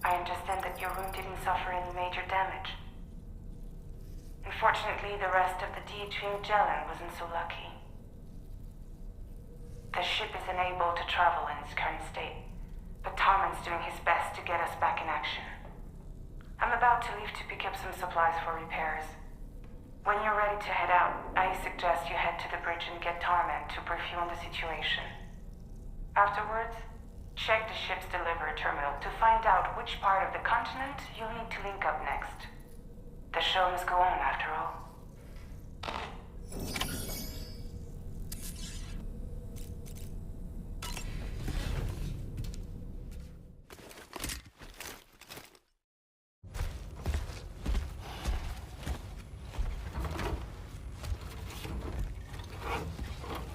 I understand that your room didn't suffer any major damage. Unfortunately, the rest of the DHV Magellan wasn't so lucky. The ship is unable to travel in its current state, but Tarman's doing his best to get us back in action. I'm about to leave to pick up some supplies for repairs. When you're ready to head out, I suggest you head to the bridge and get Tarman to brief you on the situation. Afterwards, check the ship's delivery terminal to find out which part of the continent you'll need to link up next. The show must go on, after all.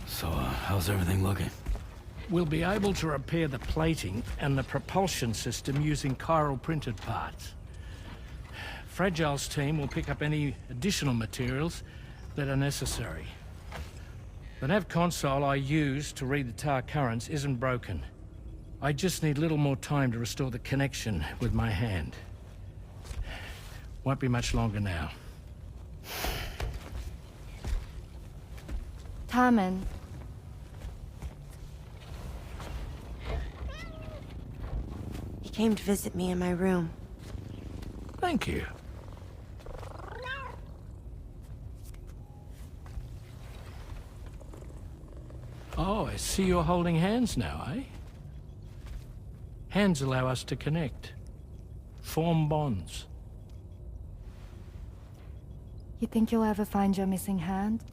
So, how's everything looking? We'll be able to repair the plating and the propulsion system using chiral printed parts. Fragile's team will pick up any additional materials that are necessary. The nav console I used to read the tar currents isn't broken. I just need a little more time to restore the connection with my hand. Won't be much longer now. Tarman. He came to visit me in my room. Thank you. Oh, I see you're holding hands now, eh? Hands allow us to connect. Form bonds. You think you'll ever find your missing hand?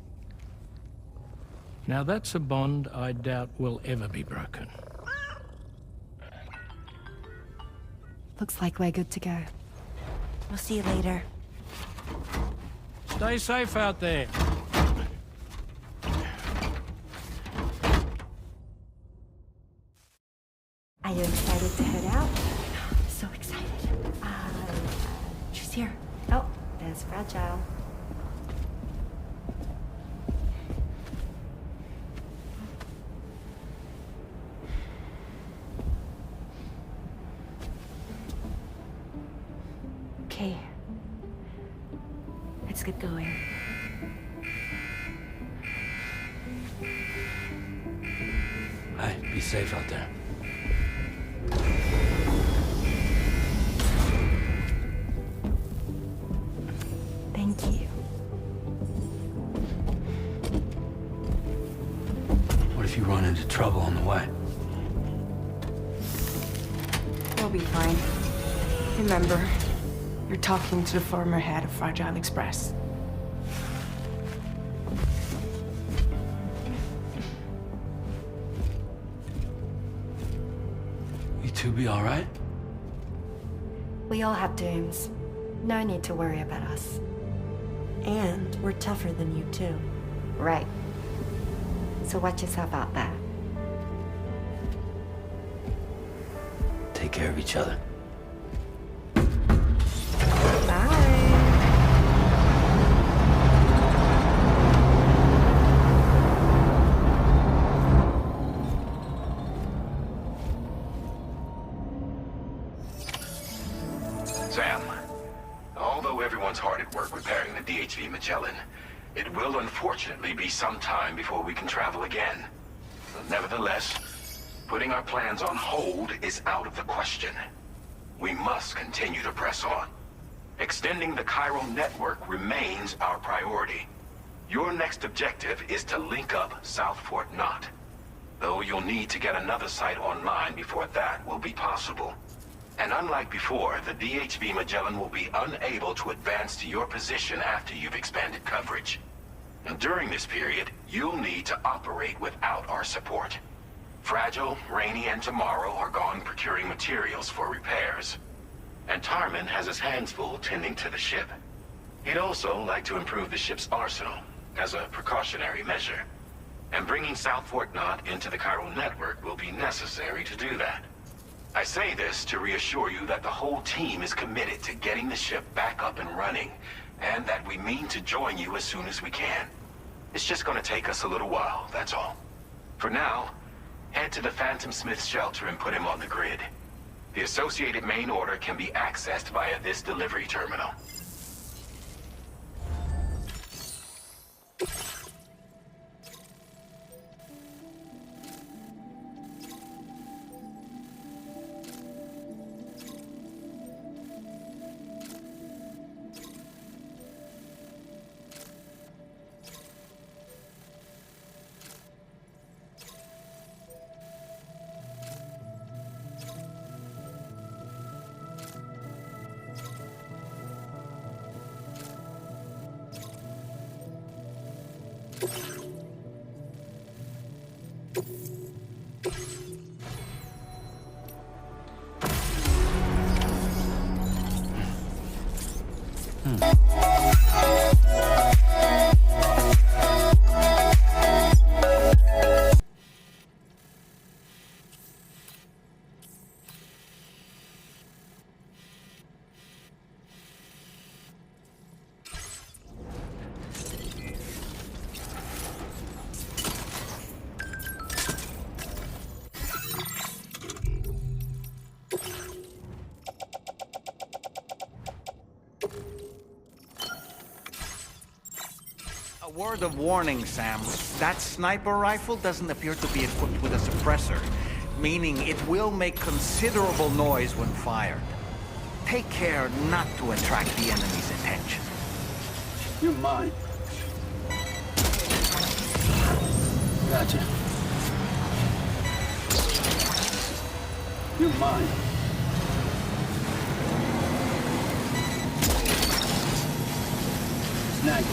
Now that's a bond I doubt will ever be broken. Looks like we're good to go. We'll see you later. Stay safe out there. Are you excited to head out? So excited. She's here. Oh, there's Fragile. Okay. Let's get going. Hey, be safe out there. Thank you. What if you run into trouble on the way? We'll be fine. Remember, you're talking to the former head of Fragile Express. You two be all right? We all have dooms. No need to worry about us. And we're tougher than you too. Right. So watch yourself out there. Take care of each other. Sam, although everyone's hard at work repairing the DHV Magellan, it will unfortunately be some time before we can travel again. Nevertheless, putting our plans on hold is out of the question. We must continue to press on. Extending the chiral network remains our priority. Your next objective is to link up South Fort Knot, though you'll need to get another site online before that will be possible. And unlike before, the DHV Magellan will be unable to advance to your position after you've expanded coverage. And during this period, you'll need to operate without our support. Fragile, Rainy, and Tomorrow are gone procuring materials for repairs. And Tarman has his hands full tending to the ship. He'd also like to improve the ship's arsenal, as a precautionary measure. And bringing South Fort Knot into the chiral network will be necessary to do that. I say this to reassure you that the whole team is committed to getting the ship back up and running, and that we mean to join you as soon as we can. It's just gonna take us a little while, that's all. For now, head to the Phantom Smith's shelter and put him on the grid. The The associated main order can be accessed via this delivery terminal. A word of warning, Sam. That sniper rifle doesn't appear to be equipped with a suppressor, meaning it will make considerable noise when fired. Take care not to attract the enemy's attention. You're mine. Gotcha. You're mine. Snag.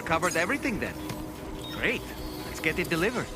recovered everything then. Great. Let's get it delivered.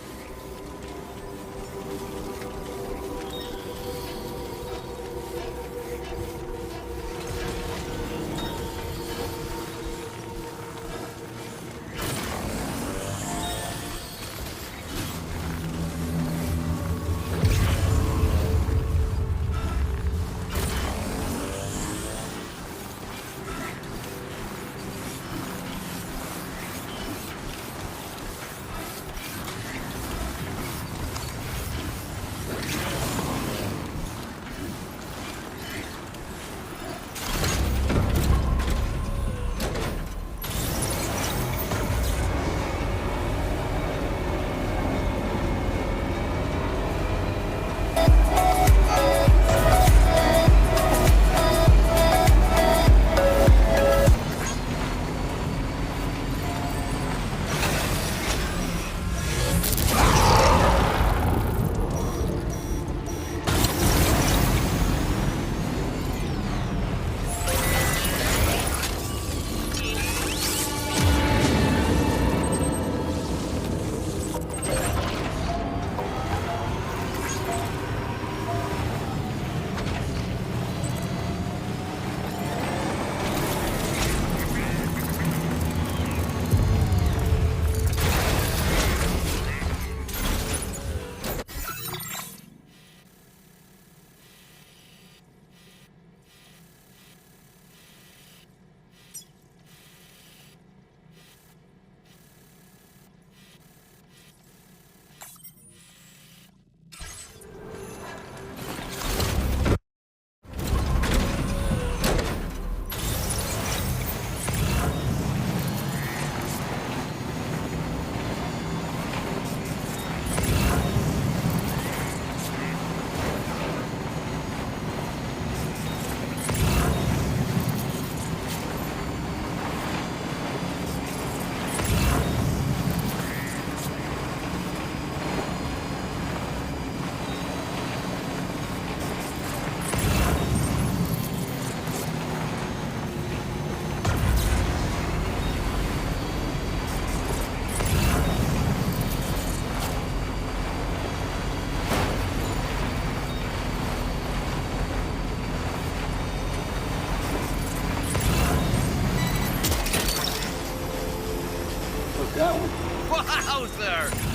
That one. Wowzer!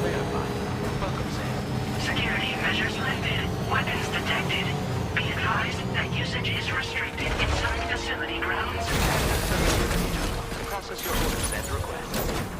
Welcome, Sam. Security measures lifted. Weapons detected. Be advised that usage is restricted inside facility grounds. Process your orders and requests.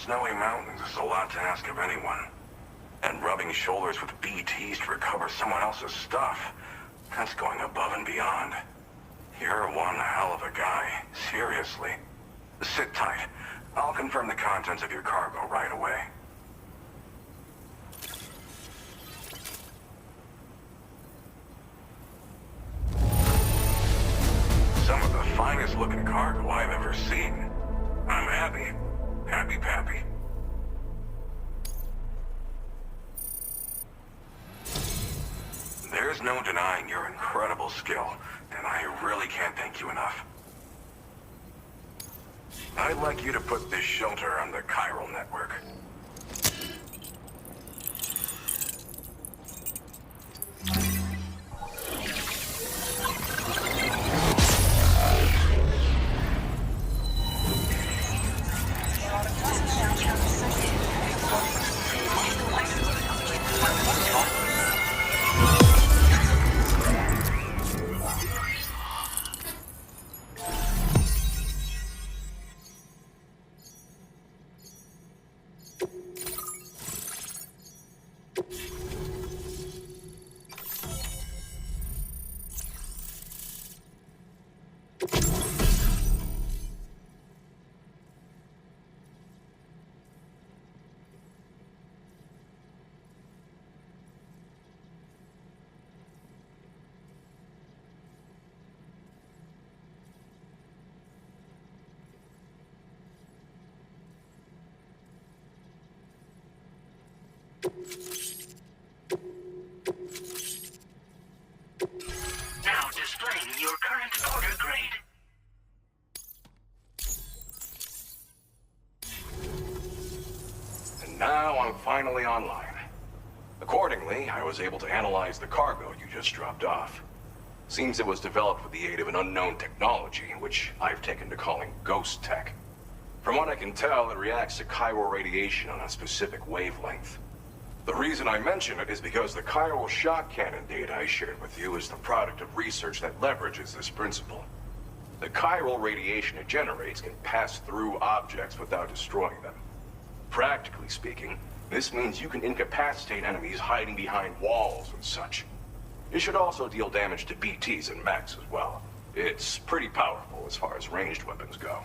Snowy mountains is a lot to ask of anyone. And rubbing shoulders with BTs to recover someone else's stuff, that's going above and beyond. You're one hell of a guy, seriously. Sit tight. I'll confirm the contents of your cargo right away. Some of the finest looking cargo I've ever seen. I'm happy. Happy Pappy. There's no denying your incredible skill, and I really can't thank you enough. I'd like you to put this shelter on the chiral network. Now displaying your current order grade. And now I'm finally online. Accordingly, I was able to analyze the cargo you just dropped off. Seems it was developed with the aid of an unknown technology, which I've taken to calling ghost tech. From what I can tell, it reacts to chiral radiation on a specific wavelength. The reason I mention it is because the chiral shock cannon data I shared with you is the product of research that leverages this principle. The chiral radiation it generates can pass through objects without destroying them. Practically speaking, this means you can incapacitate enemies hiding behind walls and such. It should also deal damage to BTs and mechs as well. It's pretty powerful as far as ranged weapons go.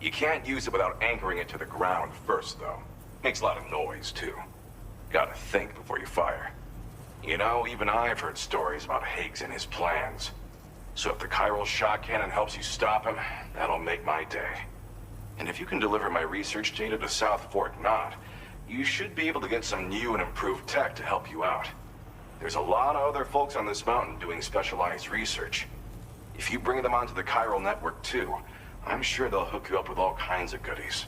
You can't use it without anchoring it to the ground first, though. Makes a lot of noise, too. Gotta think before you fire. You know, even I've heard stories about Higgs and his plans. So if the chiral shock cannon helps you stop him, that'll make my day. And if you can deliver my research data to South Fort Knot, you should be able to get some new and improved tech to help you out. There's a lot of other folks on this mountain doing specialized research. If you bring them onto the chiral network too, I'm sure they'll hook you up with all kinds of goodies.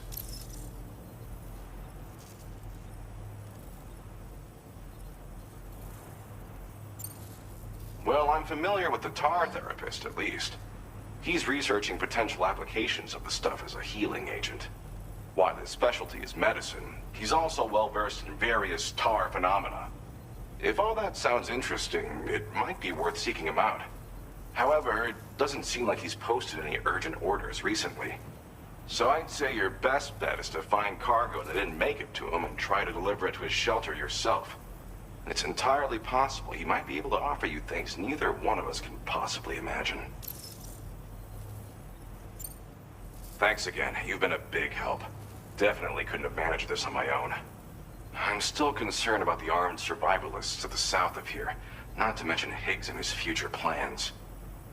Well, I'm familiar with the tar therapist, at least. He's researching potential applications of the stuff as a healing agent. While his specialty is medicine, he's also well-versed in various tar phenomena. If all that sounds interesting, it might be worth seeking him out. However, it doesn't seem like he's posted any urgent orders recently. So I'd say your best bet is to find cargo that didn't make it to him and try to deliver it to his shelter yourself. It's entirely possible he might be able to offer you things neither one of us can possibly imagine. Thanks again. You've been a big help. Definitely couldn't have managed this on my own. I'm still concerned about the armed survivalists to the south of here, not to mention Higgs and his future plans.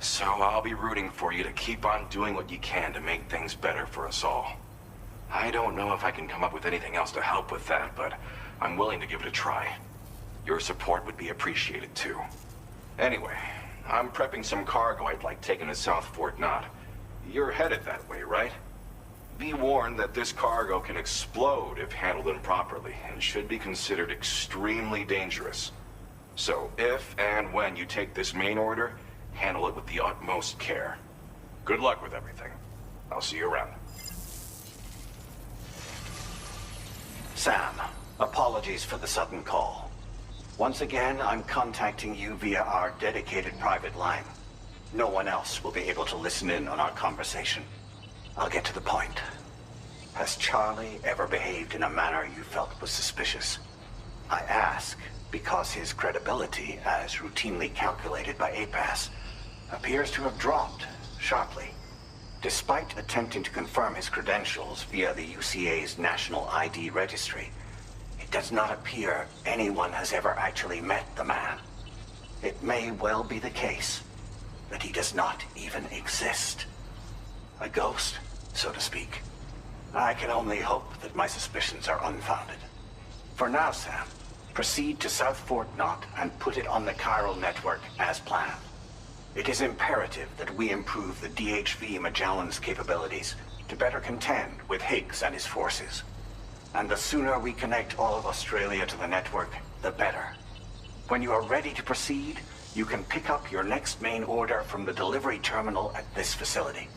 So I'll be rooting for you to keep on doing what you can to make things better for us all. I don't know if I can come up with anything else to help with that, but I'm willing to give it a try. Your support would be appreciated too. Anyway, I'm prepping some cargo I'd like taken to South Fort Knott. You're headed that way, right? Be warned that this cargo can explode if handled improperly, and should be considered extremely dangerous. So if and when you take this main order, handle it with the utmost care. Good luck with everything. I'll see you around. Sam, apologies for the sudden call. Once again, I'm contacting you via our dedicated private line. No one else will be able to listen in on our conversation. I'll get to the point. Has Charlie ever behaved in a manner you felt was suspicious? I ask because his credibility, as routinely calculated by APAS, appears to have dropped sharply. Despite attempting to confirm his credentials via the UCA's National ID Registry, it does not appear anyone has ever actually met the man. It may well be the case that he does not even exist. A ghost, so to speak. I can only hope that my suspicions are unfounded. For now, Sam, proceed to South Fort Knott and put it on the chiral network as planned. It is imperative that we improve the DHV Magellan's capabilities to better contend with Higgs and his forces. And the sooner we connect all of Australia to the network, the better. When you are ready to proceed, you can pick up your next main order from the delivery terminal at this facility.